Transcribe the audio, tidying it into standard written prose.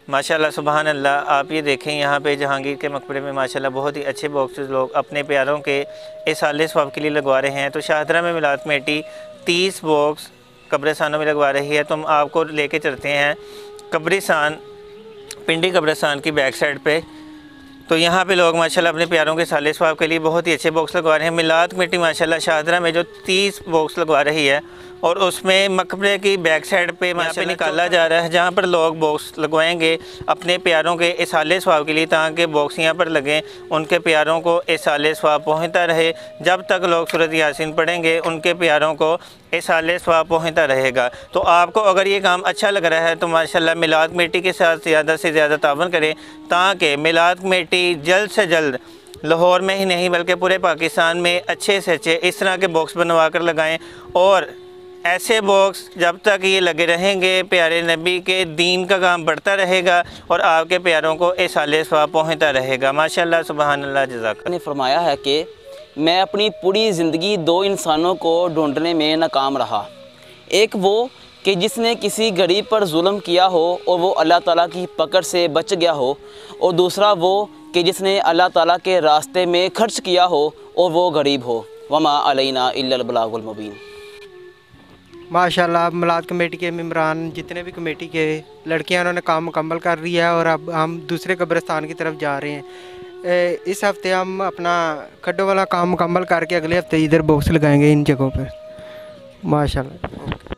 माशाल्लाह सुबहान अल्लाह। आप ये देखें यहाँ पे जहांगीर के मकबरे में माशाल्लाह बहुत ही अच्छे बॉक्सेस लोग अपने प्यारों के इसाले सवाब के लिए लगवा रहे हैं। तो शाहदरा में मिलाद कमेटी 30 बॉक्स कब्रिस्तानों में लगवा रही है। तो हम आपको लेके चलते हैं कब्रिस्तान, पिंडी कब्रिस्तान की बैक साइड पे। तो यहाँ पे लोग माशाल्लाह अपने प्यारों के साले सवाब के लिए बहुत ही अच्छे बॉक्स लगवा रहे हैं। मिलाद कमेटी माशाल्लाह शाहदरा में जो 30 बॉक्स लगवा रही है और उसमें मकबरे की बैक साइड पे माशाल्लाह निकाला जा रहा है, जहाँ पर लोग बॉक्स लगवाएंगे अपने प्यारों के इसाले सवाब के लिए, ताकि बॉक्स यहाँ पर लगें, उनके प्यारों को इसाले सवाब पहुँचता रहे। जब तक लोग सूरत यासीन पढ़ेंगे उनके प्यारों को इसाले सवाब पहुँचता रहेगा। तो आपको अगर ये काम अच्छा लग रहा है तो माशाल्लाह मिलाद कमेटी के साथ ज़्यादा से ज़्यादा तावन करें, ताकि मिलाद कमेटी जल्द से जल्द लाहौर में ही नहीं बल्कि पूरे पाकिस्तान में अच्छे से अच्छे इस तरह के बॉक्स बनवा कर लगाएँ। और ऐसे बॉक्स जब तक ये लगे रहेंगे, प्यारे नबी के दीन का काम बढ़ता रहेगा और आपके प्यारों को इसाले सवाब पहुँचता रहेगा। माशाल्लाह सुबहान अल्लाह। जज़ाक ने फरमाया है कि मैं अपनी पूरी ज़िंदगी 2 इंसानों को ढूंढने में नाकाम रहा। एक वो कि जिसने किसी गरीब पर जुल्म किया हो और वो अल्लाह ताला की पकड़ से बच गया हो, और दूसरा वो कि जिसने अल्लाह ताला के रास्ते में खर्च किया हो और वो गरीब हो। वमा अलैना इल्लल बलागुल मुबीन। माशाल्लाह मिलाद कमेटी के मेम्बरान जितने भी कमेटी के लड़कियां उन्होंने काम मुकम्मल कर लिया है और अब हम दूसरे कब्रिस्तान की तरफ जा रहे हैं। इस हफ़्ते हम अपना खड्डों वाला काम मुकम्मल करके अगले हफ्ते इधर बॉक्स लगाएंगे इन जगहों पर। माशाल्लाह।